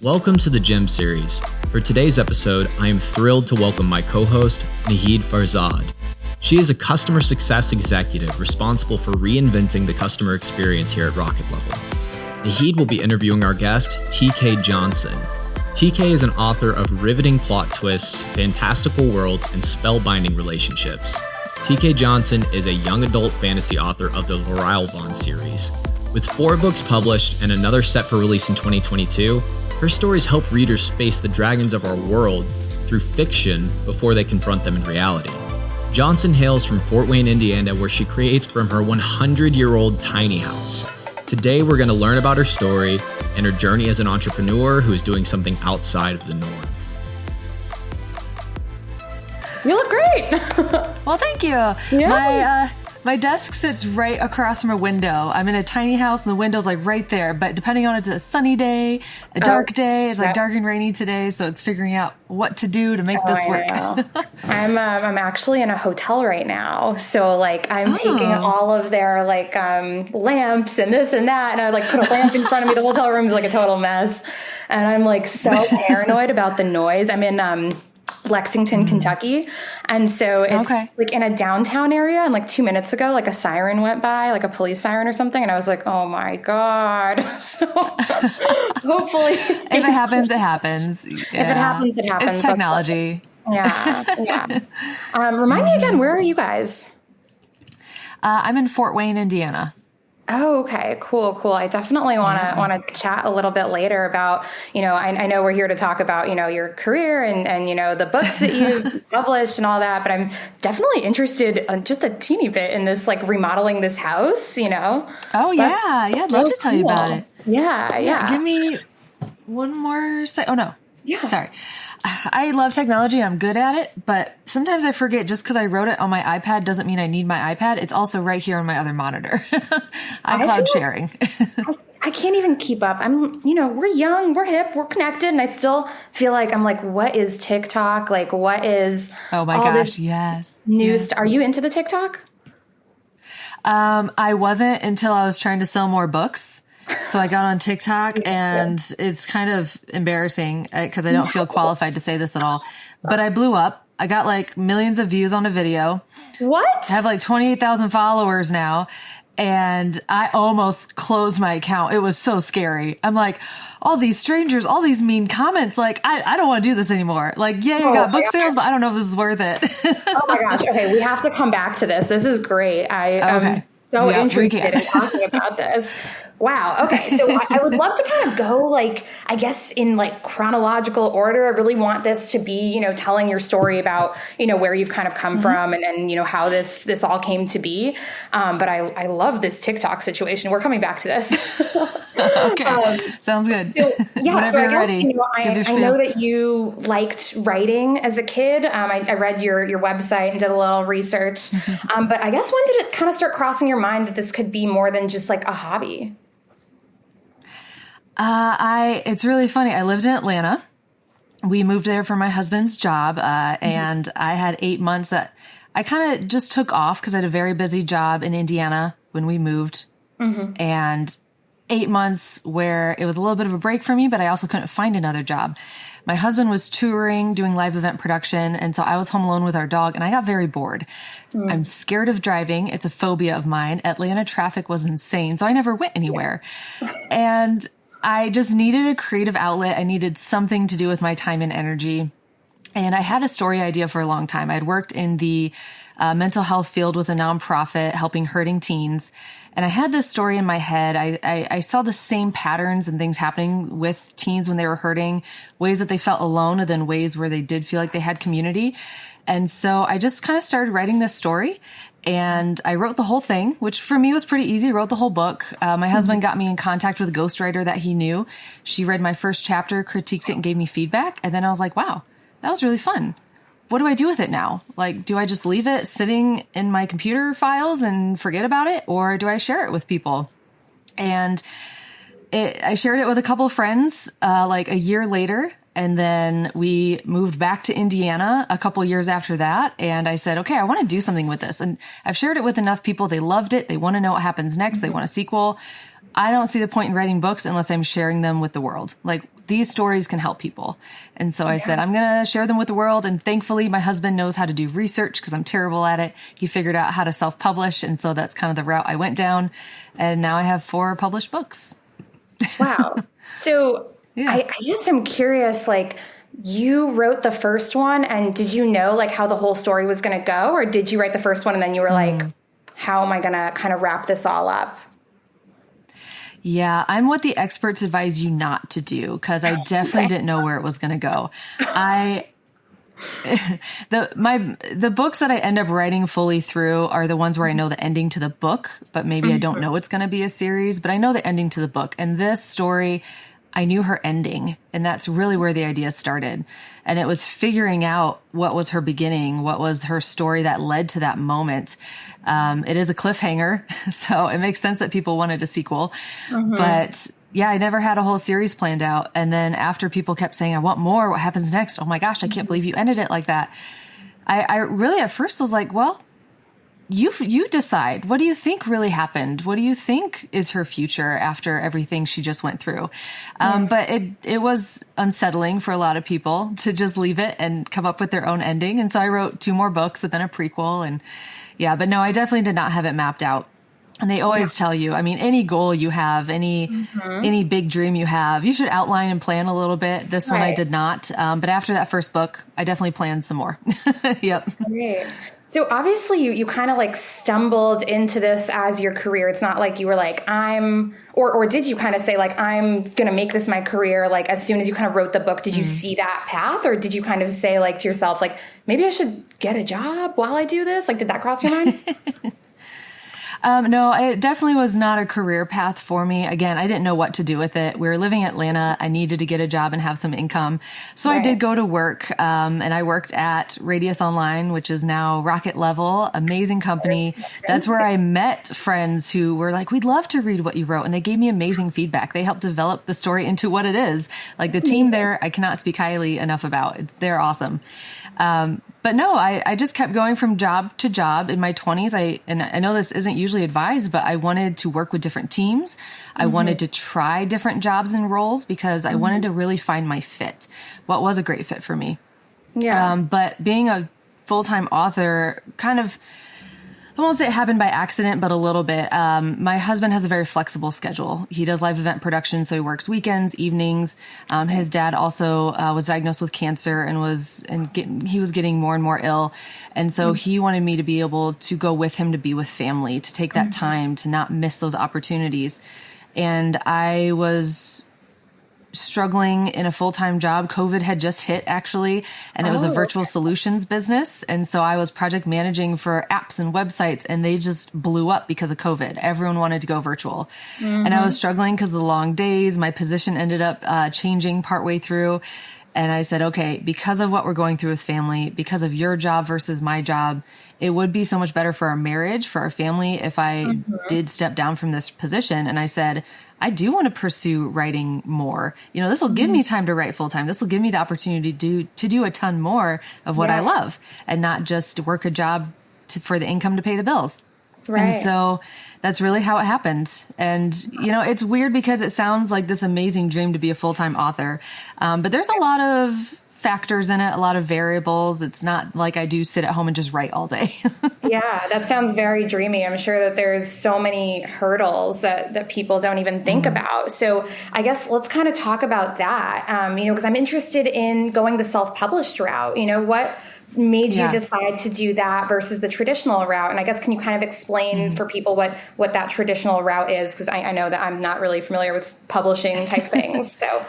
Welcome to the Gem series. For today's episode, I am thrilled to welcome my co-host, Farzad. She is a customer success executive responsible for reinventing the customer experience here at Rocket Level. Nahid will be interviewing our guest, TK Johnson. TK is an author of riveting plot twists, fantastical worlds, and spellbinding relationships. TK Johnson is a young adult fantasy author of the Vaughn series. With 4 books published and another set for release in 2022, her stories help readers face the dragons of our world through fiction before they confront them in reality. Johnson hails from Fort Wayne, Indiana, where she creates from her 100-year-old tiny house. Today, we're going to learn about her story and her journey as an entrepreneur who is doing something outside of the norm. You look great. Well, thank you. Yeah. My desk sits right across from a window. I'm in a tiny house and the window's like right there. But depending on it's a sunny day, a dark day, it's like dark and rainy today. So it's figuring out what to do to make this work. I'm actually in a hotel right now. So like I'm taking all of their like lamps and this and that. And I like put a lamp in front of me. The hotel room's like a total mess. And I'm like so paranoid about the noise. I'm in Lexington, Kentucky. And so it's like in a downtown area. And like 2 minutes ago, like a siren went by, like a police siren or something. And I was like, oh my God. So hopefully if it happens, it happens. Yeah. If it happens, it happens. It's technology. Yeah. Remind me again, where are you guys? I'm in Fort Wayne, Indiana. Oh, okay. Cool. I definitely want to chat a little bit later about, I know we're here to talk about, your career and the books that you've published and all that, but I'm definitely interested just a teeny bit in this, like remodeling this house, Oh, yeah. I'd love to tell you about it. Yeah. Give me one more second. Oh, no. Yeah. Sorry. I love technology and I'm good at it, but sometimes I forget just because I wrote it on my iPad doesn't mean I need my iPad. It's also right here on my other monitor. iCloud sharing. I can't even keep up. We're young, we're hip, we're connected. And I still feel like I'm like, what is TikTok? Like, what is oh my gosh, yes. News? Are you into the TikTok? I wasn't until I was trying to sell more books. So I got on TikTok and it's kind of embarrassing because I don't feel qualified to say this at all, but I blew up. I got like millions of views on a video. What? I have like 28,000 followers now and I almost closed my account. It was so scary. I'm like, all these strangers, all these mean comments. Like, I don't want to do this anymore. Like, yeah, you got book sales, but I don't know if this is worth it. Oh my gosh. Okay. We have to come back to this. This is great. I am so interested in talking about this. Wow. Okay. So I would love to kind of go like, I guess in like chronological order. I really want this to be, telling your story about, where you've kind of come from and how this all came to be. But I love this TikTok situation. We're coming back to this. Okay. Sounds good. So, yeah. So I guess, I know that you liked writing as a kid. I read your website and did a little research. But I guess when did it kind of start crossing your mind that this could be more than just like a hobby? It's really funny. I lived in Atlanta. We moved there for my husband's job. And I had 8 months that I kind of just took off because I had a very busy job in Indiana when we moved and 8 months where it was a little bit of a break for me, but I also couldn't find another job. My husband was touring, doing live event production. And so I was home alone with our dog and I got very bored. I'm scared of driving. It's a phobia of mine. Atlanta traffic was insane. So I never went anywhere. And I just needed a creative outlet. I needed something to do with my time and energy. And I had a story idea for a long time. I'd worked in the mental health field with a nonprofit helping hurting teens. And I had this story in my head. I saw the same patterns and things happening with teens when they were hurting, ways that they felt alone and then ways where they did feel like they had community. And so I just kind of started writing this story. And I wrote the whole thing, which for me was pretty easy. Wrote the whole book. My husband got me in contact with a ghostwriter that he knew. She read my first chapter, critiqued it, and gave me feedback. And then I was like, wow, that was really fun. What do I do with it now? Like, do I just leave it sitting in my computer files and forget about it? Or do I share it with people? And I shared it with a couple of friends like a year later. And then we moved back to Indiana a couple years after that. And I said, okay, I want to do something with this. And I've shared it with enough people. They loved it. They want to know what happens next. They want a sequel. I don't see the point in writing books unless I'm sharing them with the world. Like, these stories can help people. And so I said, I'm going to share them with the world. And thankfully, my husband knows how to do research because I'm terrible at it. He figured out how to self-publish. And so that's kind of the route I went down. And now I have 4 published books. Wow. So I guess I'm curious, like, you wrote the first one, and did you know like how the whole story was going to go? Or did you write the first one and then you were like, how am I going to kind of wrap this all up? Yeah, I'm what the experts advise you not to do, because I definitely didn't know where it was going to go. The books that I end up writing fully through are the ones where I know the ending to the book, but maybe I don't know it's going to be a series, but I know the ending to the book. And this story, I knew her ending, and that's really where the idea started. And it was figuring out what was her beginning, what was her story that led to that moment. It is a cliffhanger, so it makes sense that people wanted a sequel. But yeah, I never had a whole series planned out. And then after people kept saying, I want more, what happens next? Oh my gosh, I can't believe you ended it like that. I really at first was like, well, you decide. What do you think really happened? What do you think is her future after everything she just went through? But it was unsettling for a lot of people to just leave it and come up with their own ending. And so I wrote 2 more books and then a prequel. And yeah, but no, I definitely did not have it mapped out. And they always tell you, I mean, any goal you have, any big dream you have, you should outline and plan a little bit. This one I did not. But after that first book, I definitely planned some more. Yep. Great. So obviously you kind of like stumbled into this as your career. It's not like you were like, or did you kind of say like, I'm going to make this my career? Like as soon as you kind of wrote the book, did you see that path, or did you kind of say like to yourself, like, maybe I should get a job while I do this? Like, did that cross your mind? No, it definitely was not a career path for me. Again, I didn't know what to do with it. We were living in Atlanta. I needed to get a job and have some income. So I did go to work, and I worked at Radius Online, which is now Rocket Level, amazing company. That's where I met friends who were like, we'd love to read what you wrote. And they gave me amazing feedback. They helped develop the story into what it is. Like the team there, I cannot speak highly enough about. They're awesome. But no, I just kept going from job to job in my 20s. And I know this isn't usually advised, but I wanted to work with different teams. I wanted to try different jobs and roles because I wanted to really find my fit. What was a great fit for me? Yeah. But being a full-time author kind of, I won't say it happened by accident, but a little bit. My husband has a very flexible schedule. He does live event production, so he works weekends, evenings. His dad also was diagnosed with cancer and he was getting more and more ill. And so he wanted me to be able to go with him to be with family, to take that time, to not miss those opportunities. And I was struggling in a full-time job. COVID had just hit actually, and it was a virtual solutions business. And so I was project managing for apps and websites, and they just blew up because of COVID. Everyone wanted to go virtual. And I was struggling because of the long days. My position ended up changing partway through. And I said, okay, because of what we're going through with family, because of your job versus my job, it would be so much better for our marriage, for our family, if I did step down from this position. And I said, I do want to pursue writing more. You know, this will give me time to write full time. This will give me the opportunity to do a ton more of what I love and not just work a job for the income to pay the bills. Right. And so that's really how it happened. And, you know, it's weird because it sounds like this amazing dream to be a full-time author. But there's a lot of factors in it, a lot of variables. It's not like I do sit at home and just write all day. Yeah, that sounds very dreamy. I'm sure that there's so many hurdles that people don't even think about. So I guess let's kind of talk about that, you know, because I'm interested in going the self-published route. You know, what made you decide to do that versus the traditional route? And I guess, can you kind of explain for people what that traditional route is? Because I know that I'm not really familiar with publishing type things. So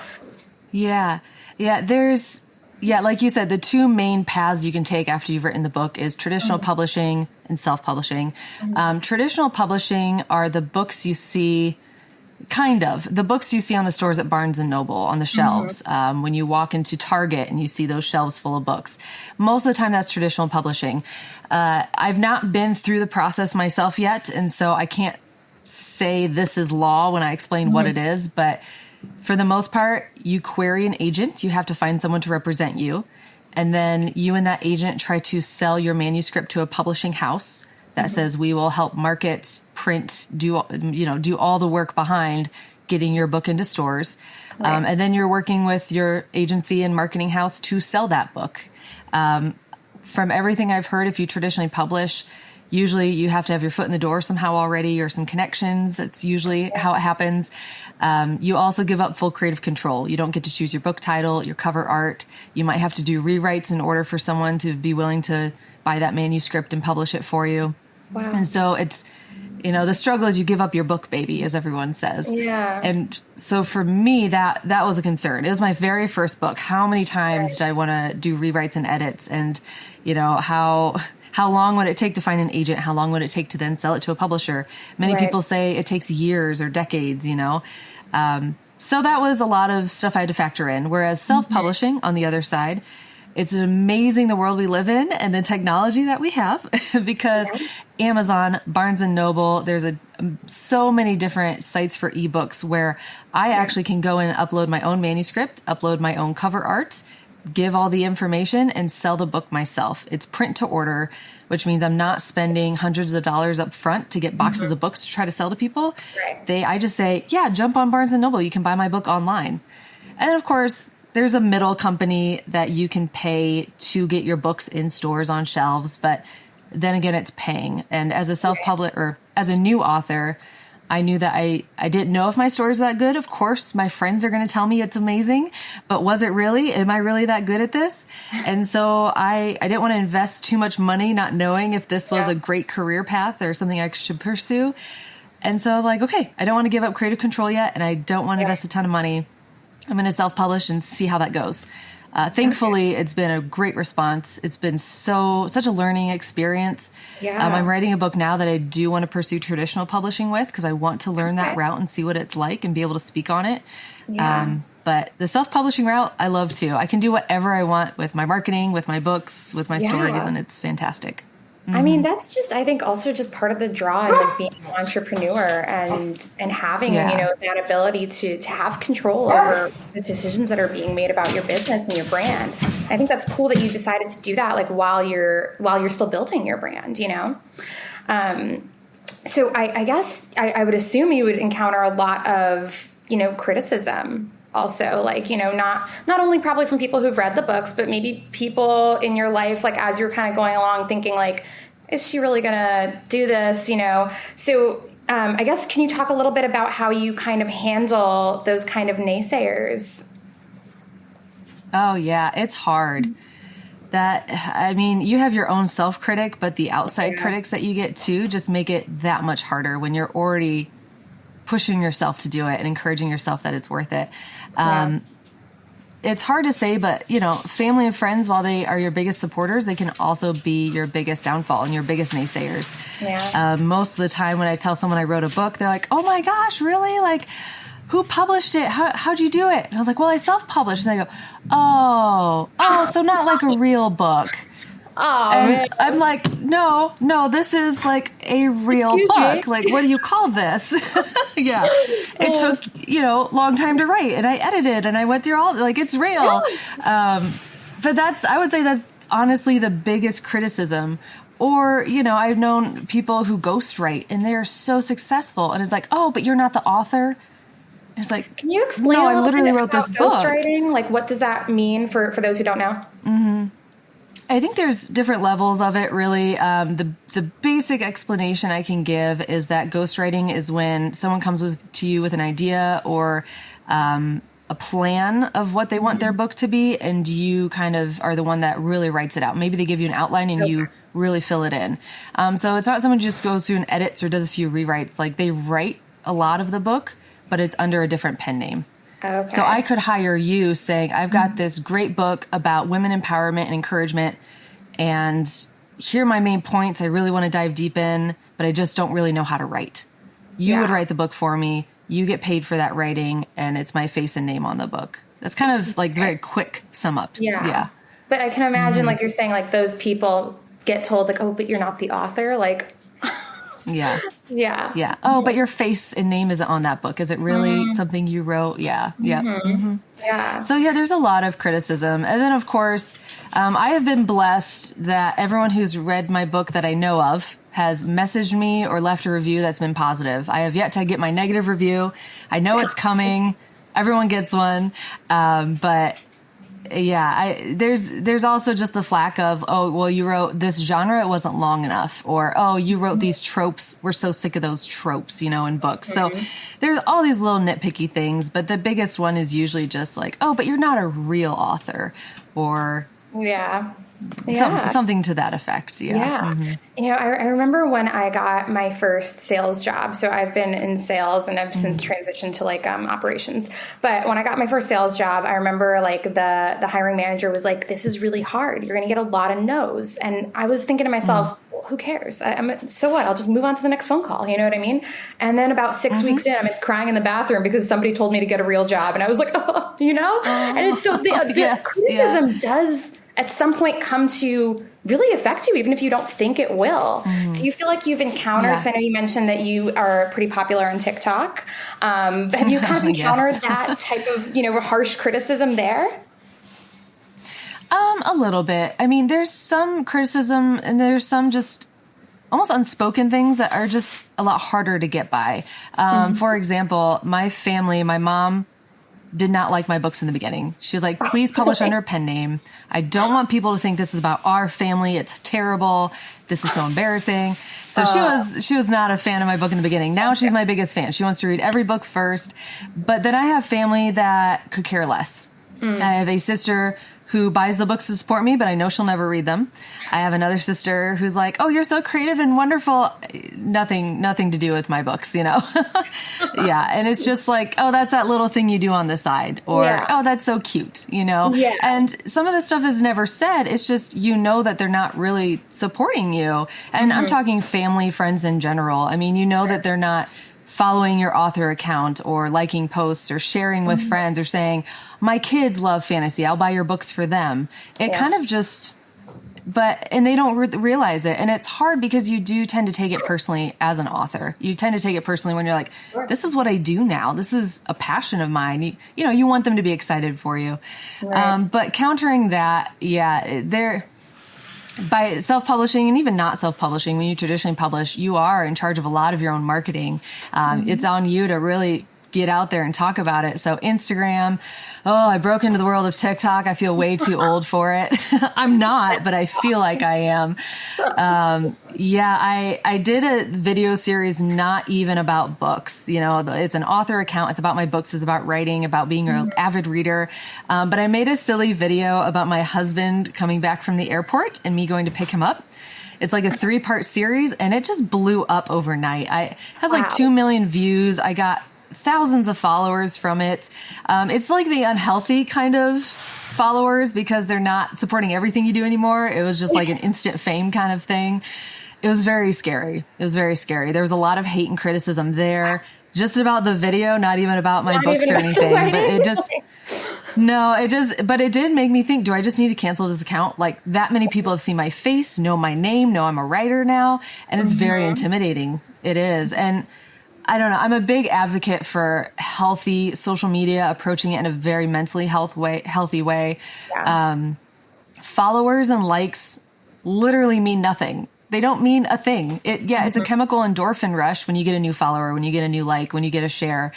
like you said, the 2 main paths you can take after you've written the book is traditional publishing and self-publishing. Traditional publishing are the books you see, the books you see on the stores at Barnes and Noble on the shelves. When you walk into Target and you see those shelves full of books, most of the time that's traditional publishing. I've not been through the process myself yet, and so I can't say this is law when I explain what it is, but for the most part, you query an agent. You have to find someone to represent you. And then you and that agent try to sell your manuscript to a publishing house that says, we will help market, print, do all the work behind getting your book into stores. Right. And then you're working with your agency and marketing house to sell that book. From everything I've heard, if you traditionally publish, usually you have to have your foot in the door somehow already or some connections. That's usually how it happens. You also give up full creative control. You don't get to choose your book title, your cover art. You might have to do rewrites in order for someone to be willing to buy that manuscript and publish it for you. Wow. And so it's, the struggle is you give up your book baby, as everyone says. Yeah. And so for me, that was a concern. It was my very first book. How many times did I want to do rewrites and edits? And, how long would it take to find an agent? How long would it take to then sell it to a publisher? Many people say it takes years or decades, So that was a lot of stuff I had to factor in. Whereas self-publishing, on the other side, it's amazing the world we live in and the technology that we have because Amazon, Barnes and Noble, there's so many different sites for ebooks where I actually can go in and upload my own manuscript, upload my own cover art, give all the information and sell the book myself. It's print to order, which means I'm not spending hundreds of dollars up front to get boxes of books to try to sell to people. Right. I just say, jump on Barnes and Noble. You can buy my book online. And then of course, there's a middle company that you can pay to get your books in stores on shelves. But then again, it's paying. And as a self-publisher or as a new author, I knew that I didn't know if my stories were that good. Of course, my friends are going to tell me it's amazing, but was it really? Am I really that good at this? And so I didn't want to invest too much money not knowing if this was a great career path or something I should pursue. And so I was like, okay, I don't want to give up creative control yet, and I don't want to invest a ton of money. I'm going to self-publish and see how that goes. Thankfully, it's been a great response. It's been such a learning experience. Yeah. I'm writing a book now that I do want to pursue traditional publishing with because I want to learn that route and see what it's like and be able to speak on it. Yeah. But the self-publishing route, I love too. I can do whatever I want with my marketing, with my books, with my stories, and it's fantastic. I mean, that's just, I think also just part of the draw of being an entrepreneur and having, that ability to have control over the decisions that are being made about your business and your brand. I think that's cool that you decided to do that, like while you're still building your brand, So I guess I would assume you would encounter a lot of, criticism. Also, like, not only probably from people who've read the books, but maybe people in your life, like as you're kind of going along thinking like, is she really going to do this? So I guess, can you talk a little bit about how you kind of handle those kind of naysayers? Oh yeah, it's hard. You have your own self-critic, but the outside critics that you get too just make it that much harder when you're already pushing yourself to do it and encouraging yourself that it's worth it. It's hard to say, but family and friends, while they are your biggest supporters, they can also be your biggest downfall and your biggest naysayers. Yeah. Most of the time when I tell someone I wrote a book, they're like, "Oh my gosh, really? Like, who published it? How'd you do it?" And I was like, "Well, I self-published." And they go, "Oh, so not like a real book." Oh, and man. I'm like, no, this is like a real book. Like, what do you call this? Yeah. It took, long time to write, and I edited and I went through all, like, it's real. But I would say that's honestly the biggest criticism. Or, I've known people who ghostwrite and they're so successful, and it's like, "Oh, but you're not the author." It's like, can you explain no, a little I literally bit wrote about this book. ghostwriting? Like, what does that mean for those who don't know? Mm-hmm. I think there's different levels of it, really. The basic explanation I can give is that ghostwriting is when someone comes to you with an idea or a plan of what they want their book to be, and you kind of are the one that really writes it out. Maybe they give you an outline and you really fill it in. So it's not someone who just goes through and edits or does a few rewrites. Like, they write a lot of the book, but it's under a different pen name. Okay. So I could hire you saying, "I've got this great book about women empowerment and encouragement, and here are my main points I really want to dive deep in, but I just don't really know how to write." You would write the book for me. You get paid for that writing, and it's my face and name on the book. That's kind of like very quick sum up. Yeah. But I can imagine, like you're saying, like those people get told, like, "Oh, but you're not the author." Like, Yeah. yeah. Oh, but your face and name isn't on that book. Is it really something you wrote? Yeah. Yeah. So there's a lot of criticism. And then, of course, I have been blessed that everyone who's read my book that I know of has messaged me or left a review that's been positive. I have yet to get my negative review. I know it's coming. Everyone gets one. But yeah, there's also just the flack of, oh, well, you wrote this genre, it wasn't long enough. Or, oh, you wrote these tropes. We're so sick of those tropes, in books. So there's all these little nitpicky things, but the biggest one is usually just like, oh, but you're not a real author, or something to that effect. Yeah. I remember when I got my first sales job. So I've been in sales and I've since transitioned to operations. But when I got my first sales job, I remember the hiring manager was like, this is really hard. You're going to get a lot of no's. And I was thinking to myself, well, who cares? So what? I'll just move on to the next phone call. You know what I mean? And then about 6 weeks in, I'm crying in the bathroom because somebody told me to get a real job. And I was like, and it's so the criticism does at some point come to really affect you, even if you don't think it will. Do you feel like you've encountered, because I know you mentioned that you are pretty popular on TikTok. Have you kind of encountered that type of, harsh criticism there? A little bit. I mean, there's some criticism and there's some just almost unspoken things that are just a lot harder to get by. For example, my mom did not like my books in the beginning. She was like, please publish under a pen name. I don't want people to think this is about our family. It's terrible. This is so embarrassing. So she was not a fan of my book in the beginning. Now she's my biggest fan. She wants to read every book first. But then I have family that could care less. I have a sister who buys the books to support me, but I know she'll never read them. I have another sister who's like, oh, you're so creative and wonderful. Nothing to do with my books, Yeah. And it's just like, oh, that's that little thing you do on the side, or, oh, that's so cute, Yeah. And some of the stuff is never said. It's just, that they're not really supporting you. And I'm talking family, friends in general. I mean, that they're not following your author account or liking posts or sharing with friends or saying, my kids love fantasy, I'll buy your books for them. It kind of just, and they don't realize it. And it's hard because you do tend to take it personally as an author. You tend to take it personally when you're like, this is what I do now. This is a passion of mine. You want them to be excited for you. Right. But countering that, by self-publishing and even not self-publishing, when you traditionally publish, you are in charge of a lot of your own marketing. It's on you to really get out there and talk about it. So Instagram, I broke into the world of TikTok. I feel way too old for it. I'm not, but I feel like I am. I did a video series not even about books. It's an author account. It's about my books. It's about writing, about being an avid reader. But I made a silly video about my husband coming back from the airport and me going to pick him up. It's like a 3-part series, and it just blew up overnight. It has like 2 million views. I got thousands of followers from it. It's like the unhealthy kind of followers because they're not supporting everything you do anymore. It was just like an instant fame kind of thing. It was very scary. There was a lot of hate and criticism there, just about the video, not even about my books or anything. But it did make me think, do I just need to cancel this account? Like, that many people have seen my face, know my name, know I'm a writer now. And it's very intimidating. It is. And I don't know. I'm a big advocate for healthy social media, approaching it in a very mentally healthy way. Yeah. Followers and likes literally mean nothing. They don't mean a thing. It's a chemical endorphin rush when you get a new follower, when you get a new like, when you get a share.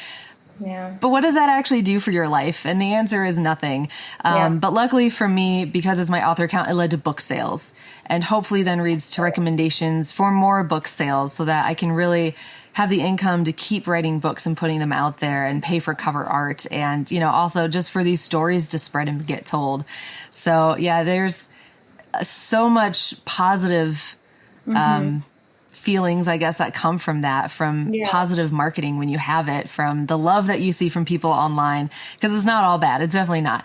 Yeah. But what does that actually do for your life? And the answer is nothing. But luckily for me, because it's my author account, it led to book sales, and hopefully then leads to recommendations for more book sales so that I can really have the income to keep writing books and putting them out there and pay for cover art. And, also just for these stories to spread and get told. So there's so much positive, feelings, I guess, that come from that, from positive marketing when you have it, from the love that you see from people online, because it's not all bad. It's definitely not.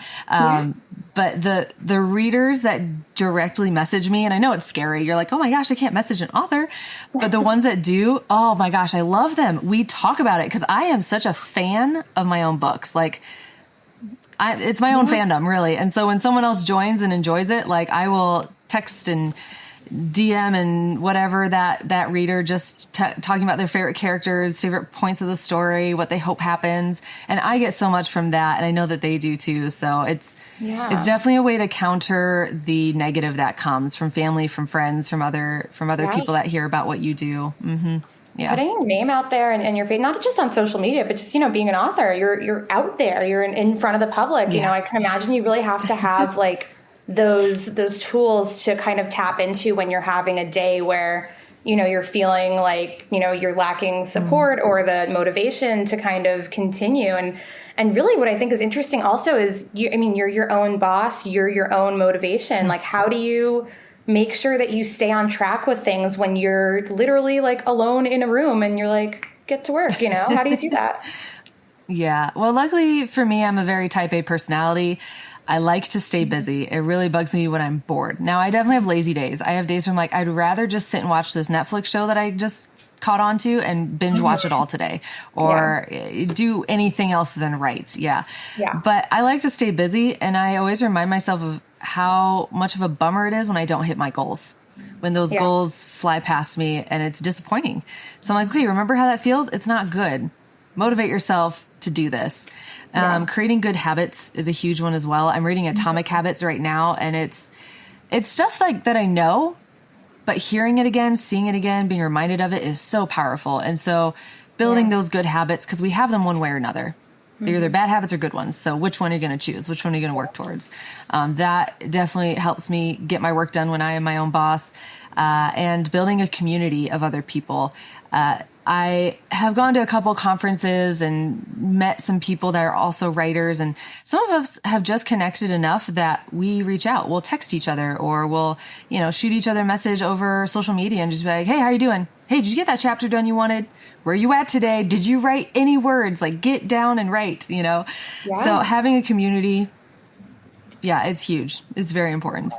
But the readers that directly message me, and I know it's scary. You're like, oh my gosh, I can't message an author. But the ones that do, oh my gosh, I love them. We talk about it because I am such a fan of my own books. Like, it's my own fandom, really. And so when someone else joins and enjoys it, like, I will text and DM and whatever that reader just talking about their favorite characters, favorite points of the story, what they hope happens. And I get so much from that. And I know that they do too. So it's definitely a way to counter the negative that comes from family, from friends, from other people that hear about what you do. Mm-hmm. Yeah. Putting your name out there and your face, not just on social media, but just, being an author, you're out there, you're in front of the public. I can imagine you really have to have like those tools to kind of tap into when you're having a day where, you're feeling like, you're lacking support or the motivation to kind of continue. And really what I think is interesting also is you're your own boss, you're your own motivation. Like, how do you make sure that you stay on track with things when you're literally like alone in a room and you're like, get to work, how do you do that? Yeah. Well, luckily for me, I'm a very type A personality. I like to stay busy. It really bugs me when I'm bored. Now, I definitely have lazy days. I have days where I'm like, I'd rather just sit and watch this Netflix show that I just caught on to and binge watch it all today, or do anything else than write. Yeah. But I like to stay busy, and I always remind myself of how much of a bummer it is when I don't hit my goals, when those goals fly past me and it's disappointing. So I'm like, okay, remember how that feels? It's not good. Motivate yourself to do this. Creating good habits is a huge one as well. I'm reading Atomic Habits right now, and it's stuff like that I know, but hearing it again, seeing it again, being reminded of it is so powerful. And so building those good habits, because we have them one way or another. They're either bad habits or good ones. So which one are you going to choose? Which one are you going to work towards? That definitely helps me get my work done when I am my own boss, and building a community of other people. I have gone to a couple conferences and met some people that are also writers, and some of us have just connected enough that we reach out. We'll text each other, or we'll, shoot each other a message over social media and just be like, hey, how you doing? Hey, did you get that chapter done you wanted? Where are you at today? Did you write any words? Like, get down and write, So having a community, it's huge. It's very important.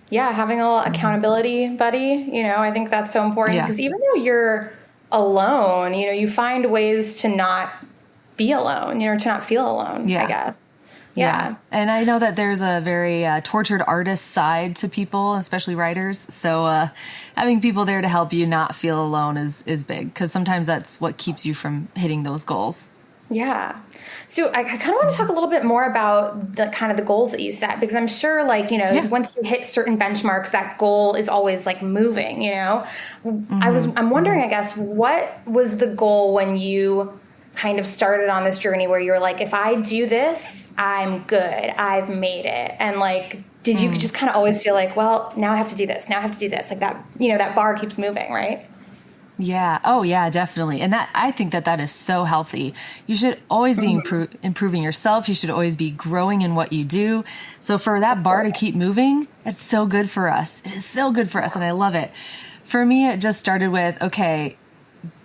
Yeah, having a little accountability buddy, I think that's so important, because even though you're alone, you find ways to not be alone, to not feel alone, I guess. Yeah. And I know that there's a very tortured artist side to people, especially writers. So having people there to help you not feel alone is big, because sometimes that's what keeps you from hitting those goals. Yeah. So I kind of want to talk a little bit more about the kind of the goals that you set, because I'm sure once you hit certain benchmarks, that goal is always like moving, I'm wondering, I guess, what was the goal when you kind of started on this journey where you're like, if I do this, I'm good, I've made it. And like, did you just kind of always feel like, well, now I have to do this. Now I have to do this. Like that, that bar keeps moving, right? Yeah. Oh, yeah, definitely. And I think that is so healthy. You should always be improving yourself. You should always be growing in what you do. So for that bar to keep moving, it's so good for us. It is so good for us. And I love it. For me, it just started with, okay,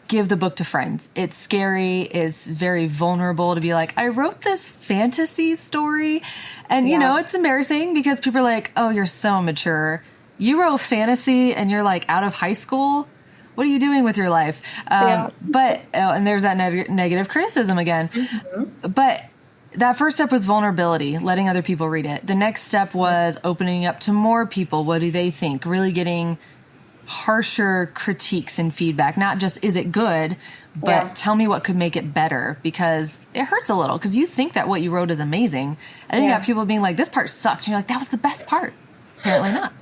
give the book to friends. It's scary. It's very vulnerable to be like, I wrote this fantasy story. And, it's embarrassing because people are like, oh, you're so immature. You wrote fantasy and you're like out of high school. What are you doing with your life? But, and there's that negative criticism again. But that first step was vulnerability, letting other people read it. The next step was opening up to more people. What do they think? Really getting harsher critiques and feedback. Not just, is it good, but tell me what could make it better, because it hurts a little, because you think that what you wrote is amazing. And then you got people being like, this part sucked. And you're like, that was the best part. Apparently not.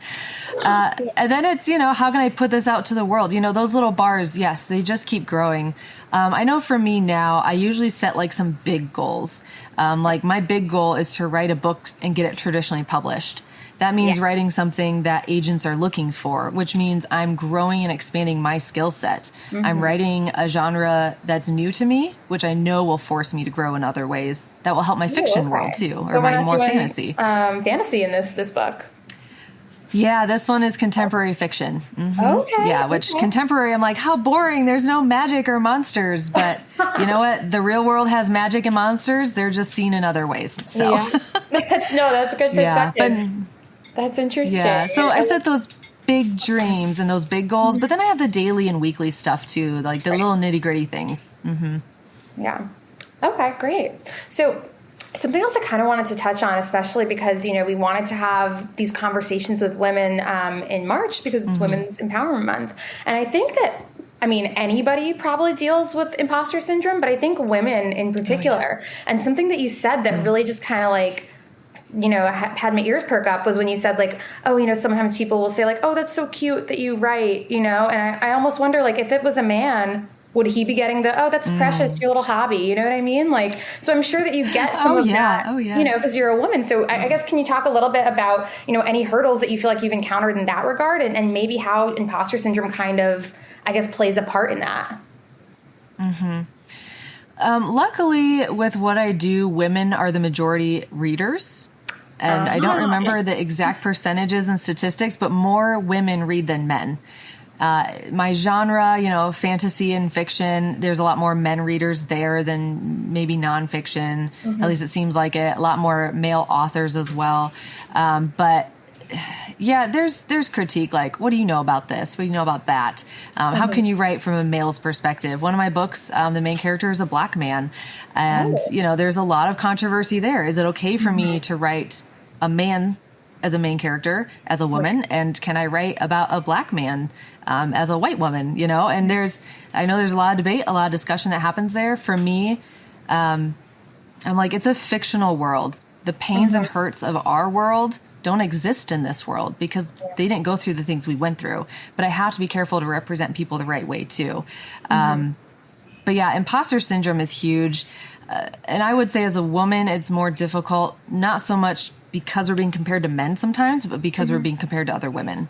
And then it's, how can I put this out to the world? Those little bars, yes, they just keep growing. I know for me now, I usually set like some big goals. Like my big goal is to write a book and get it traditionally published. That means writing something that agents are looking for, which means I'm growing and expanding my skill set. I'm writing a genre that's new to me, which I know will force me to grow in other ways. That will help my fiction world too, or my more fantasy. Fantasy in this book. Yeah, this one is contemporary fiction. Okay. Yeah, which contemporary, I'm like, how boring. There's no magic or monsters. But you know what? The real world has magic and monsters. They're just seen in other ways. So that's a good perspective. That's interesting. Yeah, so I set those big dreams and those big goals, but then I have the daily and weekly stuff too, like the little nitty gritty things. Yeah. Okay, great. So Something else I kind of wanted to touch on, especially because, we wanted to have these conversations with women in March because it's Women's Empowerment Month. And I think that, anybody probably deals with imposter syndrome, but I think women in particular. Oh, yeah. And something that you said that really just kind of like, had my ears perk up was when you said like, oh, sometimes people will say like, oh, that's so cute that you write, and I almost wonder like if it was a man, would he be getting the, oh, that's precious, your little hobby? You know what I mean? Like, so I'm sure that you get some of that, because you're a woman. So I guess, can you talk a little bit about, any hurdles that you feel like you've encountered in that regard and maybe how imposter syndrome kind of, I guess, plays a part in that? Luckily, with what I do, women are the majority readers. And I don't remember the exact percentages and statistics, but more women read than men. My genre, fantasy and fiction, there's a lot more men readers there than maybe nonfiction. At least it seems like it. A lot more male authors as well. But yeah, there's critique like, what do you know about this? What do you know about that? How can you write from a male's perspective? One of my books, the main character is a black man. And, there's a lot of controversy there. Is it okay for me to write a man as a main character, as a woman? And can I write about a black man as a white woman, And I know there's a lot of debate, a lot of discussion that happens there. For me, I'm like, it's a fictional world. The pains and hurts of our world don't exist in this world because they didn't go through the things we went through. But I have to be careful to represent people the right way too. But yeah, imposter syndrome is huge. And I would say as a woman, it's more difficult, not so much because we're being compared to men sometimes, but because we're being compared to other women.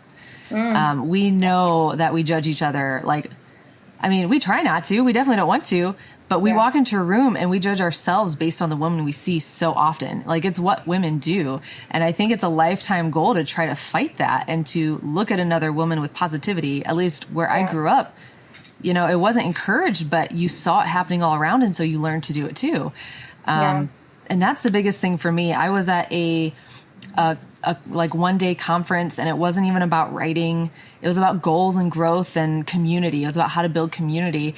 We know that we judge each other. Like, we try not to, we definitely don't want to, but we walk into a room and we judge ourselves based on the woman we see so often. Like, it's what women do. And I think it's a lifetime goal to try to fight that and to look at another woman with positivity. At least where I grew up, it wasn't encouraged, but you saw it happening all around. And so you learned to do it too. And that's the biggest thing for me. I was at a like one-day conference, and it wasn't even about writing. It was about goals and growth and community. It was about how to build community.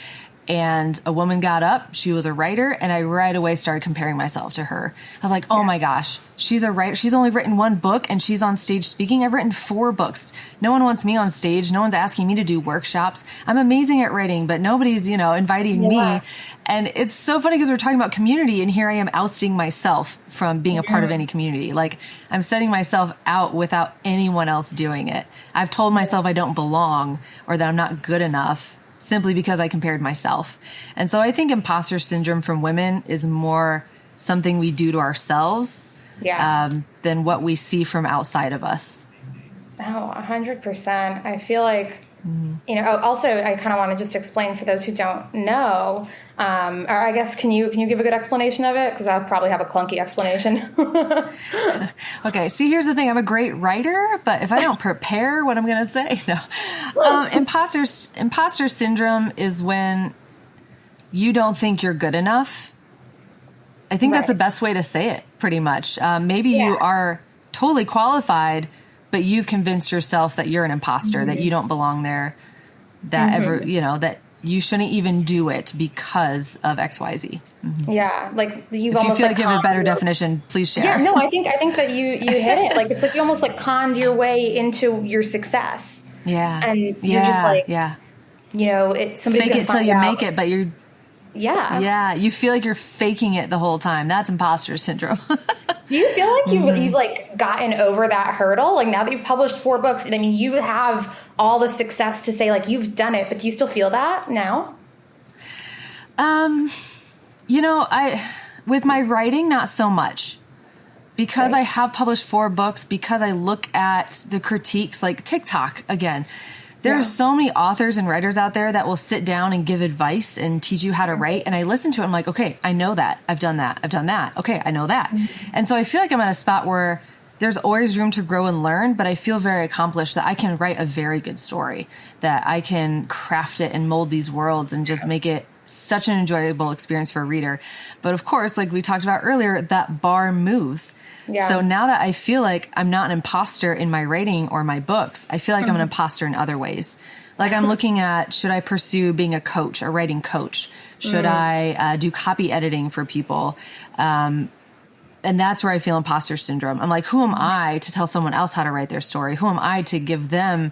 And a woman got up, she was a writer, and I right away started comparing myself to her. I was like, oh my gosh, she's a writer. She's only written one book and she's on stage speaking. I've written 4 books. No one wants me on stage. No one's asking me to do workshops. I'm amazing at writing, but nobody's, inviting me. And it's so funny because we're talking about community, and here I am ousting myself from being a part of any community. Like, I'm setting myself out without anyone else doing it. I've told myself I don't belong or that I'm not good enough simply because I compared myself. And so I think imposter syndrome from women is more something we do to ourselves than what we see from outside of us. Oh, 100%. I feel like, also I kind of want to just explain for those who don't know, or I guess, can you give a good explanation of it? Because I'll probably have a clunky explanation. Okay. See, here's the thing. I'm a great writer, but if I don't prepare what I'm going to say, no. Imposter syndrome is when you don't think you're good enough. I think that's the best way to say it, pretty much. Maybe you are totally qualified, but you've convinced yourself that you're an imposter, that you don't belong there, that that you shouldn't even do it because of XYZ. Yeah, like if you feel like you have a better definition, please share. Yeah, no, I think that you hit it. Like, it's like you almost like conned your way into your success. Yeah, and you're just like, somebody's fake it till you make it, but you're. Yeah, you feel like you're faking it the whole time. That's imposter syndrome. Do you feel like you've like gotten over that hurdle? Like, now that you've published 4 books, you have all the success to say like you've done it, but do you still feel that now? With my writing, not so much. Because I have published 4 books, because I look at the critiques, like TikTok again. There's so many authors and writers out there that will sit down and give advice and teach you how to write. And I listen to it. I'm like, okay, I know that. I've done that. I've done that. Okay, I know that. And so I feel like I'm at a spot where there's always room to grow and learn, but I feel very accomplished that I can write a very good story, that I can craft it and mold these worlds and just make it such an enjoyable experience for a reader. But of course, like we talked about earlier, that bar moves. Yeah. So now that I feel like I'm not an imposter in my writing or my books, I feel like I'm an imposter in other ways. Like, I'm looking at, should I pursue being a coach, a writing coach? Should I do copy editing for people? And that's where I feel imposter syndrome. I'm like, who am I to tell someone else how to write their story? Who am I to give them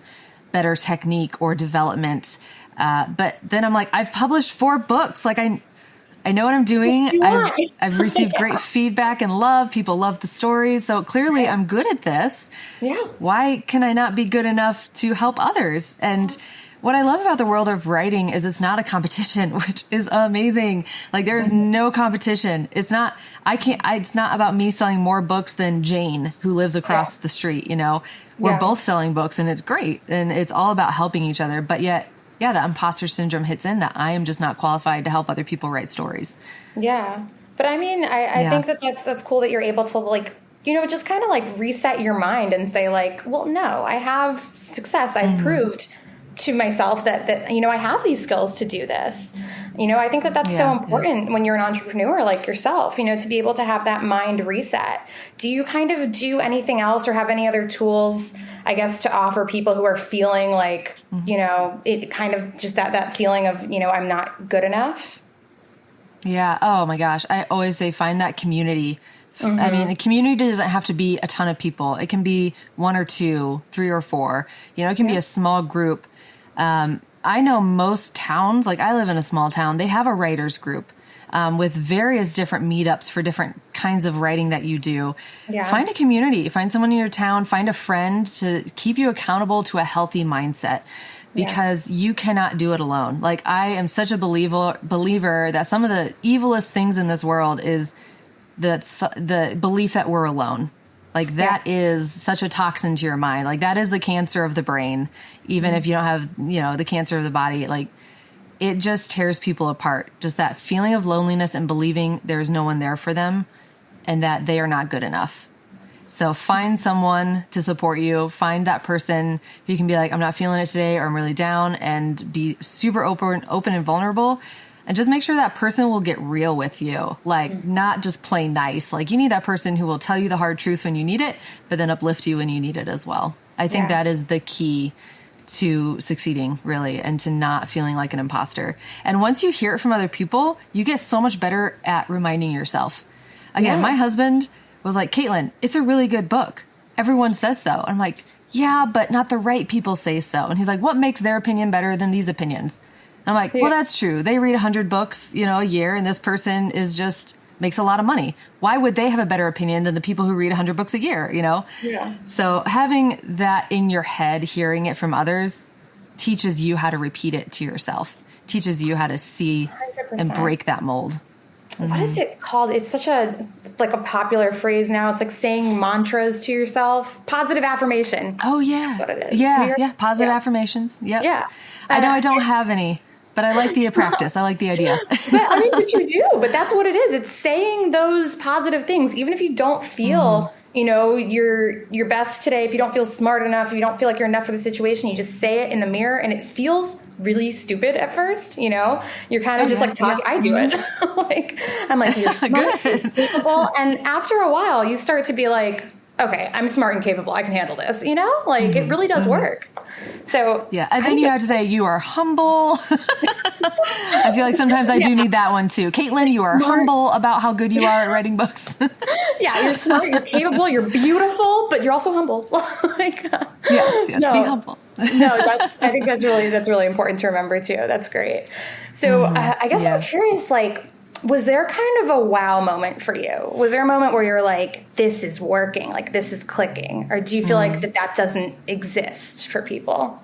better technique or development? But then I'm like, I've published 4 books. Like I know what I'm doing. I've received great feedback and love. People love the stories. So clearly I'm good at this. Yeah. Why can I not be good enough to help others? And what I love about the world of writing is it's not a competition, which is amazing. Like there's no competition. It's not about me selling more books than Jane who lives across the street. You know, we're both selling books and it's great. And it's all about helping each other. But yet, the imposter syndrome hits in that I am just not qualified to help other people write stories. Yeah. But I mean, I think that's cool that you're able to like, you know, just kind of like reset your mind and say like, well, no, I have success. I've proved to myself that, you know, I have these skills to do this. You know, I think that that's so important when you're an entrepreneur like yourself, you know, to be able to have that mind reset. Do you kind of do anything else or have any other tools, I guess, to offer people who are feeling like, you know, it kind of just that feeling of, you know, I'm not good enough? Yeah. Oh my gosh. I always say find that community. I mean, a community doesn't have to be a ton of people. It can be 1 or 2, 3 or 4, you know, it can be a small group. I know most towns, like I live in a small town, they have a writers group with various different meetups for different kinds of writing that you do. Yeah. Find a community, find someone in your town, find a friend to keep you accountable to a healthy mindset because you cannot do it alone. Like I am such a believer that some of the evilest things in this world is the belief that we're alone. Like that is such a toxin to your mind. Like that is the cancer of the brain. Even if you don't have, you know, the cancer of the body, like it just tears people apart. Just that feeling of loneliness and believing there's no one there for them and that they are not good enough. So find someone to support you. Find that person who can be like, I'm not feeling it today or I'm really down, and be super open and vulnerable. And just make sure that person will get real with you, like not just play nice. Like you need that person who will tell you the hard truth when you need it, but then uplift you when you need it as well. I think that is the key to succeeding, really, and to not feeling like an imposter. And once you hear it from other people, you get so much better at reminding yourself. Again, my husband was like, Caitlin, it's a really good book. Everyone says so. I'm like, yeah, but not the right people say so. And he's like, what makes their opinion better than these opinions? I'm like, well, that's true. They read 100 books, you know, a year, and this person is just makes a lot of money. Why would they have a better opinion than the people who read 100 books a year, you know? Yeah. So having that in your head, hearing it from others, teaches you how to repeat it to yourself, teaches you how to see 100%. And break that mold. What is it called? It's such a popular phrase now. It's like saying mantras to yourself. Positive affirmation. Oh, yeah. That's what it is. Yeah. Positive affirmations. Yep. Yeah. I know I don't have any. But I like the practice. I like the idea. But you do. But that's what it is. It's saying those positive things, even if you don't feel, you know, your best today. If you don't feel smart enough, if you don't feel like you're enough for the situation, you just say it in the mirror, and it feels really stupid at first. You know, you're kind of just like talking. I do it. I'm like, you're smart, you're capable, and after a while, you start to be like, okay, I'm smart and capable. I can handle this. You know, like it really does work. So yeah, and then you have to say you are humble. I feel like sometimes I do need that one too. Caitlin, you are humble about how good you are at writing books. Yeah, you're smart, you're capable, you're beautiful, but you're also humble. Yes, be humble. I think that's really important to remember too. That's great. So I guess I'm curious, like, was there kind of a wow moment for you? Was there a moment where you're like, this is working, like this is clicking? Or do you feel like that doesn't exist for people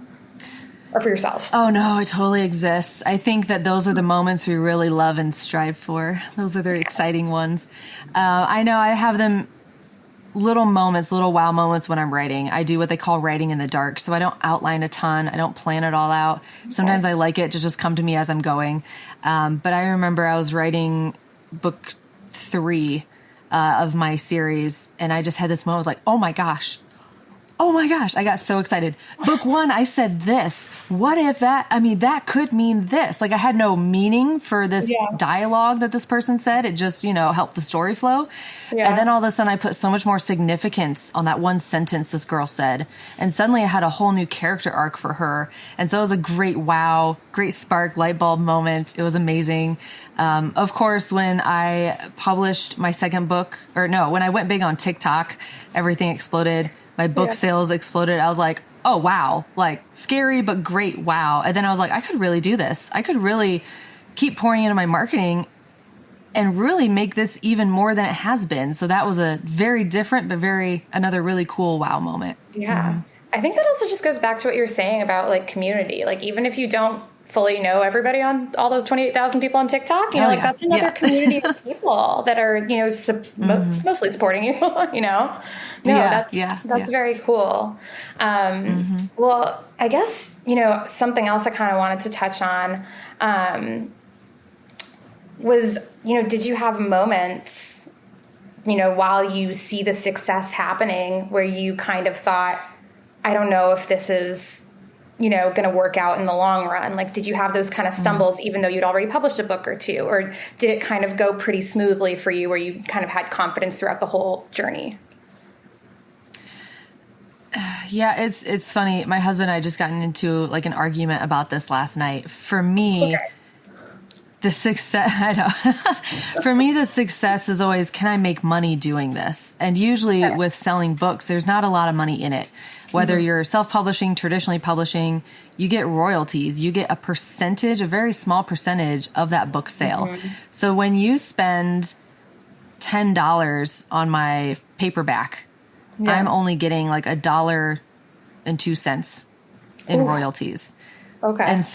or for yourself? Oh, no, it totally exists. I think that those are the moments we really love and strive for. Those are the exciting ones. I know I have them little moments, little wow moments when I'm writing. I do what they call writing in the dark. So I don't outline a ton. I don't plan it all out. Sometimes I like it to just come to me as I'm going. But I remember I was writing book 3 of my series, and I just had this moment. I was like, oh my gosh, I got so excited. Book 1, I said this. What if that could mean this. Like I had no meaning for this dialogue that this person said. It just, helped the story flow. Yeah. And then all of a sudden I put so much more significance on that one sentence this girl said. And suddenly I had a whole new character arc for her. And so it was a great great spark, light bulb moment. It was amazing. Of course, when I published my second book, when I went big on TikTok, everything exploded. My book sales exploded. I was like, oh, wow, like scary, but great. Wow. And then I was like, I could really do this. I could really keep pouring into my marketing and really make this even more than it has been. So that was a very different, but another really cool wow moment. Yeah. Mm-hmm. I think that also just goes back to what you're saying about like community. Like, even if you don't fully know everybody on all those 28,000 people on TikTok, that's another community of people that are, mostly supporting you, That's very cool. Well, I guess, something else I kind of wanted to touch on, was, did you have moments, while you see the success happening where you kind of thought, I don't know if this is, going to work out in the long run? Like, did you have those kind of stumbles, even though you'd already published a book or two, or did it kind of go pretty smoothly for you where you kind of had confidence throughout the whole journey? Yeah, it's funny. My husband and I just gotten into like an argument about this last night. For me, the success, I know. For me, the success is always, can I make money doing this? And usually with selling books, there's not a lot of money in it. Whether you're self-publishing, traditionally publishing, you get royalties. You get a very small percentage of that book sale. So when you spend $10 on my paperback, I'm only getting like $1.02 in royalties. Okay. And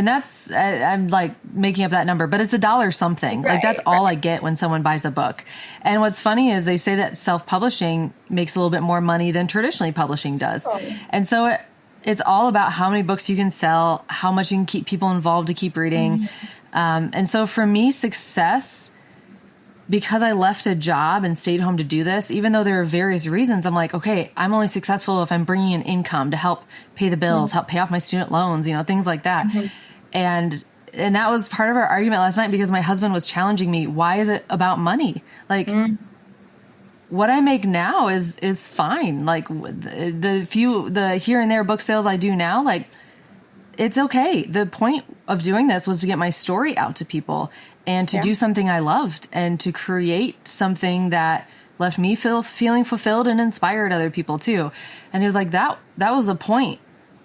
that's, I'm like making up that number, but it's $1 something. Like that's all I get when someone buys a book. And what's funny is they say that self-publishing makes a little bit more money than traditionally publishing does. Oh. And so it's all about how many books you can sell, how much you can keep people involved to keep reading. And so for me, success, because I left a job and stayed home to do this, even though there are various reasons, I'm like, okay, I'm only successful if I'm bringing in income to help pay the bills, help pay off my student loans, things like that. And that was part of our argument last night, because my husband was challenging me. Why is it about money? Like what I make now is fine. Like the here and there book sales I do now, like it's okay. The point of doing this was to get my story out to people and to do something I loved and to create something that left me feeling fulfilled and inspired other people too. And he was like, that was the point.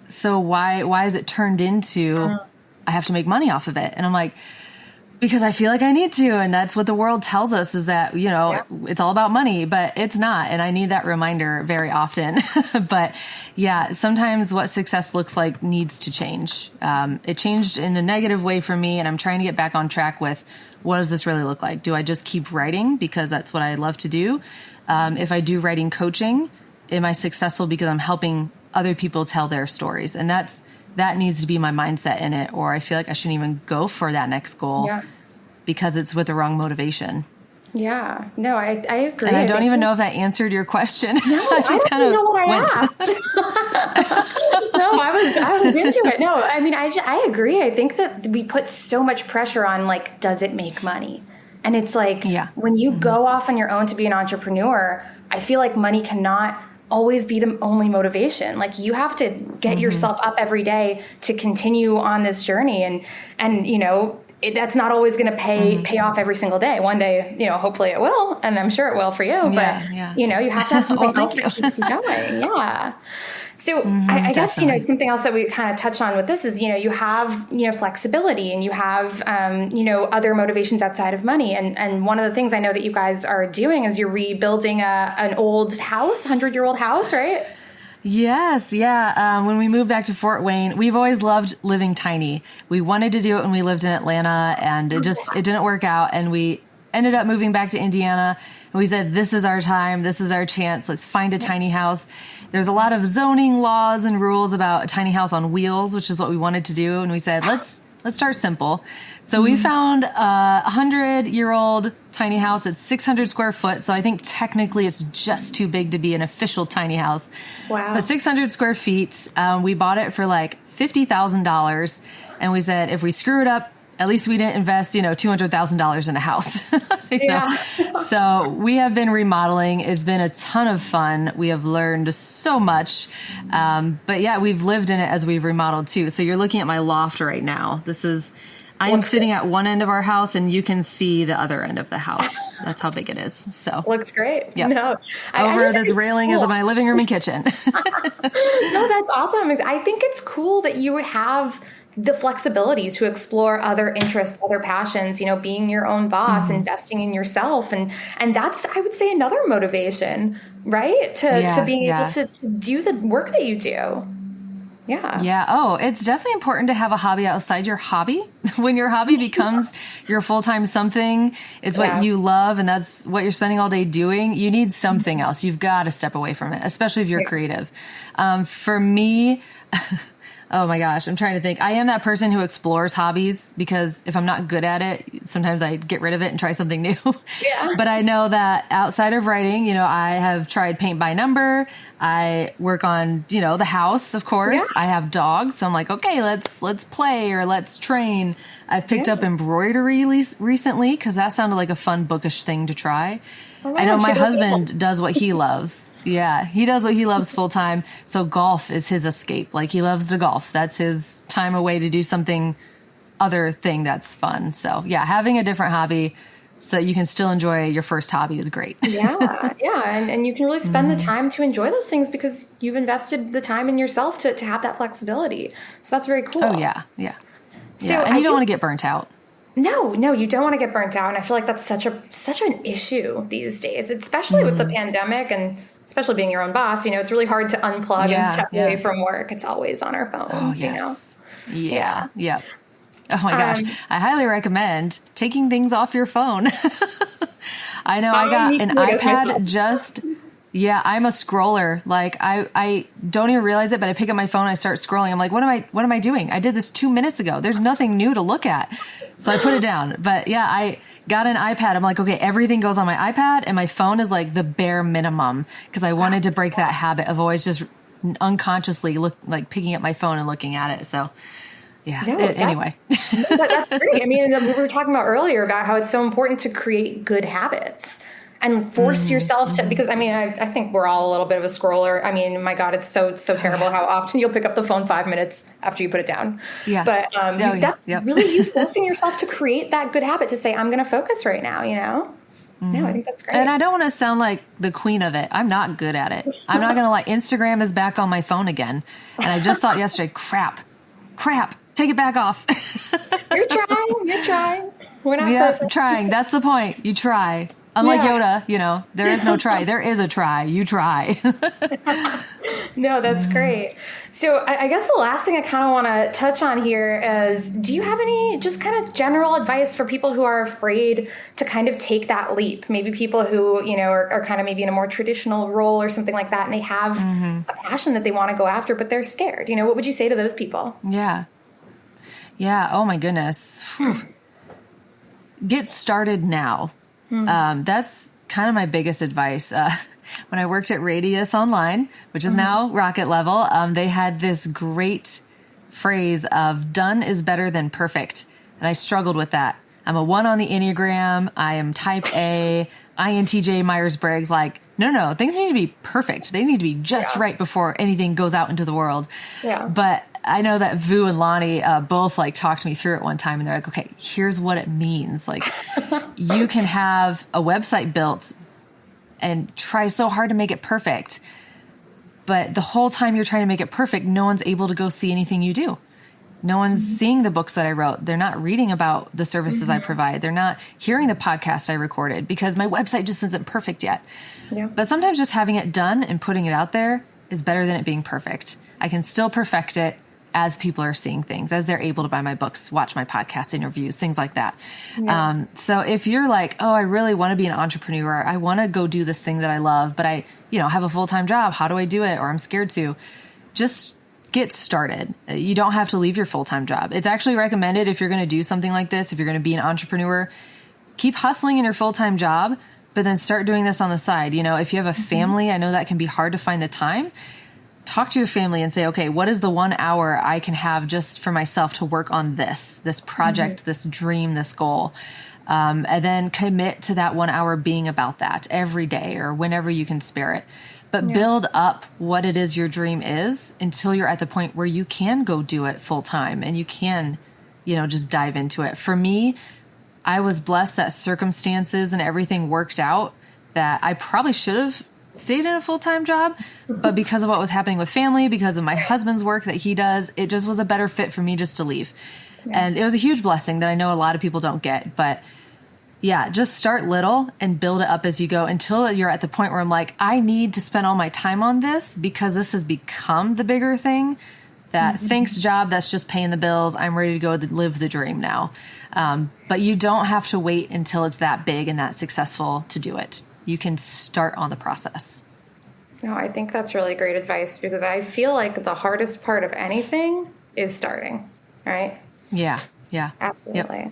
So why is it turned into, I have to make money off of it? And I'm like, because I feel like I need to. And that's what the world tells us, is that, it's all about money, but it's not. And I need that reminder very often. But yeah, sometimes what success looks like needs to change. It changed in a negative way for me, and I'm trying to get back on track with, what does this really look like? Do I just keep writing because that's what I love to do? If I do writing coaching, am I successful because I'm helping other people tell their stories? And that needs to be my mindset in it, or I feel like I shouldn't even go for that next goal because it's with the wrong motivation. Yeah, no, I agree. And I don't even know if that answered your question. No, I just kind of know what I asked. No, I was into it. No, I mean, I agree. I think that we put so much pressure on, like, does it make money? And it's like, when you go off on your own to be an entrepreneur, I feel like money cannot always be the only motivation. Like, you have to get yourself up every day to continue on this journey. And that's not always going to pay off every single day. One day, hopefully it will, and I'm sure it will for you. But you have to have something else that keeps you going. Yeah. So I guess something else that we kind of touch on with this is you have flexibility, and you have other motivations outside of money. And one of the things I know that you guys are doing is you're rebuilding an old house, 100-year-old house, right? Yes. Yeah. When we moved back to Fort Wayne, we've always loved living tiny. We wanted to do it when we lived in Atlanta, and it didn't work out. And we ended up moving back to Indiana, and we said, this is our time. This is our chance. Let's find a tiny house. There's a lot of zoning laws and rules about a tiny house on wheels, which is what we wanted to do. And we said, let's start simple. So we found a 100-year-old tiny house. It's 600 square foot. So I think technically it's just too big to be an official tiny house. Wow. But 600 square feet. We bought it for like $50,000. And we said, if we screw it up at least we didn't invest, $200,000 in a house. Yeah. So we have been remodeling. It's been a ton of fun. We have learned so much. But yeah, we've lived in it as we've remodeled too. So you're looking at my loft right now. I am sitting at one end of our house and you can see the other end of the house. That's how big it is. So Looks great. yeah. No, Over this railing is my living room and kitchen. No, that's awesome. I think it's cool that you have the flexibility to explore other interests, other passions, being your own boss, investing in yourself. And that's, I would say, another motivation, right? To being able to do the work that you do. Yeah. Yeah. Oh, it's definitely important to have a hobby outside your hobby. When your hobby becomes your full-time something, it's what you love and that's what you're spending all day doing. You need something else. You've got to step away from it, especially if you're creative. For me, oh my gosh, I'm trying to think. I am that person who explores hobbies because if I'm not good at it, sometimes I get rid of it and try something new. Yeah. But I know that outside of writing, I have tried paint by number. I work on, the house, of course. Yeah. I have dogs. So I'm like, okay, let's play or let's train. I've picked up embroidery recently because that sounded like a fun bookish thing to try. Oh, I know my husband does what he loves. Yeah, he does what he loves full time. So golf is his escape. Like he loves to golf. That's his time away to do something other thing that's fun. So yeah, having a different hobby so you can still enjoy your first hobby is great. Yeah. And you can really spend the time to enjoy those things because you've invested the time in yourself to have that flexibility. So that's very cool. Oh yeah. Yeah. So and you don't want to get burnt out. No, you don't want to get burnt out. And I feel like that's such an issue these days, especially with the pandemic and especially being your own boss. It's really hard to unplug and step away from work. It's always on our phones, Oh, yes. Yeah. Oh my gosh. I highly recommend taking things off your phone. I know I got an iPad I'm a scroller. Like I don't even realize it, but I pick up my phone, I start scrolling. I'm like, what am I doing? I did this 2 minutes ago. There's nothing new to look at. So I put it down. But yeah, I got an iPad. I'm like, okay, everything goes on my iPad and my phone is like the bare minimum because I wanted to break that habit of always just unconsciously picking up my phone and looking at it. So yeah. Anyway. That's great. I mean, we were talking about earlier about how it's so important to create good habits and force yourself to, because I think we're all a little bit of a scroller. I mean, my God, it's so terrible how often you'll pick up the phone 5 minutes after you put it down. Yeah. But that's really you forcing yourself to create that good habit to say, I'm going to focus right now, No, I think that's great. And I don't want to sound like the queen of it. I'm not good at it. I'm not going to lie. Instagram is back on my phone again. And I just thought yesterday, crap, take it back off. You're trying. We're not perfect. Trying. That's the point. You try. Unlike Yoda, there is no try. There is a try. You try. No, that's great. So I guess the last thing I kind of want to touch on here is, do you have any just kind of general advice for people who are afraid to kind of take that leap? Maybe people who, are kind of maybe in a more traditional role or something like that, and they have a passion that they want to go after, but they're scared. What would you say to those people? Yeah. Oh my goodness. Whew. Get started now. That's kind of my biggest advice. When I worked at Radius Online, which is now Rocket Level, they had this great phrase of done is better than perfect. And I struggled with that. I'm a 1 on the Enneagram. I am type A, INTJ Myers-Briggs. Like, no, things need to be perfect. They need to be just right before anything goes out into the world. Yeah. But I know that Vu and Lonnie both talked me through it one time, and they're like, okay, here's what it means. You can have a website built and try so hard to make it perfect, but the whole time you're trying to make it perfect, no one's able to go see anything you do. No one's seeing the books that I wrote. They're not reading about the services I provide. They're not hearing the podcast I recorded because my website just isn't perfect yet. Yeah. But sometimes just having it done and putting it out there is better than it being perfect. I can still perfect it as people are seeing things, as they're able to buy my books, watch my podcast interviews, things like that. Yeah. So if you're like, oh, I really want to be an entrepreneur, I want to go do this thing that I love, but I, have a full-time job. How do I do it? Or I'm scared to. Just get started. You don't have to leave your full-time job. It's actually recommended if you're going to do something like this, if you're going to be an entrepreneur, keep hustling in your full-time job, but then start doing this on the side. If you have a family, I know that can be hard to find the time. talk to your family and say, okay, what is the 1 hour I can have just for myself to work on this project, this dream, this goal? And then commit to that 1 hour being about that every day or whenever you can spare it. But build up what it is your dream is until you're at the point where you can go do it full time and you can, just dive into it. For me, I was blessed that circumstances and everything worked out that I probably should have stayed in a full-time job, but because of what was happening with family, because of my husband's work that he does, it just was a better fit for me just to leave. And it was a huge blessing that I know a lot of people don't get, but yeah, just start little and build it up as you go until you're at the point where I'm like, I need to spend all my time on this because this has become the bigger thing. That thanks job, that's just paying the bills. I'm ready to go live the dream now. But you don't have to wait until it's that big and that successful to do it. You can start on the process. No, I think that's really great advice because I feel like the hardest part of anything is starting, right? Yeah. Absolutely.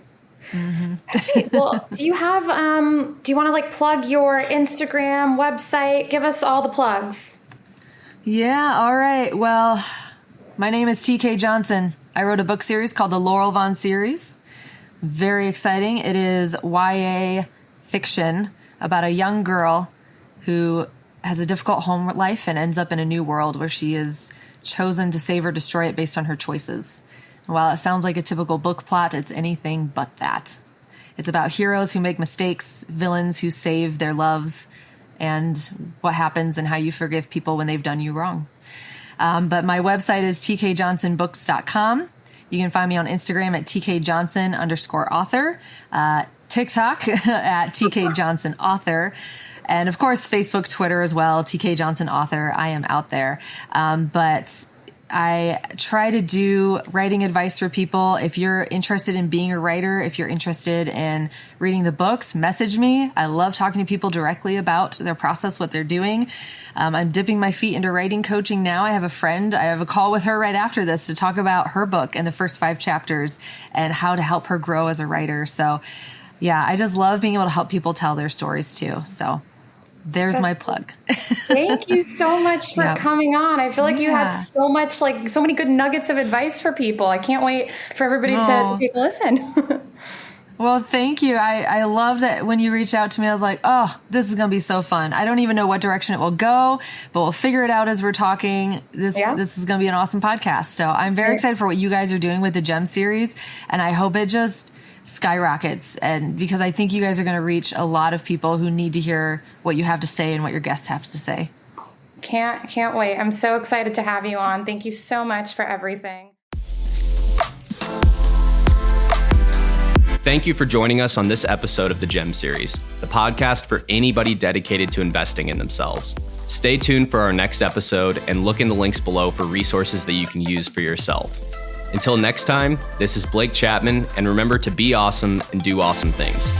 Yep. Okay, well, do you want to plug your Instagram website? Give us all the plugs. Yeah. All right. Well, my name is TK Johnson. I wrote a book series called the Laurel Vaughn series. Very exciting. It is YA fiction about a young girl who has a difficult home life and ends up in a new world where she is chosen to save or destroy it based on her choices. And while it sounds like a typical book plot, it's anything but that. It's about heroes who make mistakes, villains who save their loves, and what happens and how you forgive people when they've done you wrong. But my website is tkjohnsonbooks.com. You can find me on Instagram at tkjohnson_author, TikTok at tkjohnsonauthor, and of course, Facebook, Twitter as well, TK Johnson Author. I am out there. But I try to do writing advice for people. If you're interested in being a writer, if you're interested in reading the books, message me. I love talking to people directly about their process, what they're doing. I'm dipping my feet into writing coaching now. I have a call with her right after this to talk about her book and the first 5 chapters and how to help her grow as a writer. So yeah, I just love being able to help people tell their stories too. So there's my plug. Thank you so much for coming on. I feel like you had so many good nuggets of advice for people. I can't wait for everybody to take a listen. Well, thank you. I love that when you reached out to me, I was like, oh, this is going to be so fun. I don't even know what direction it will go, but we'll figure it out as we're talking. This is going to be an awesome podcast. So I'm very excited for what you guys are doing with the GEM series. And I hope it just skyrockets. And because I think you guys are going to reach a lot of people who need to hear what you have to say and what your guests have to say. Can't wait. I'm so excited to have you on. Thank you so much for everything. Thank you for joining us on this episode of the GEM series, the podcast for anybody dedicated to investing in themselves. Stay tuned for our next episode and look in the links below for resources that you can use for yourself. Until next time, this is Blake Chapman, and remember to be awesome and do awesome things.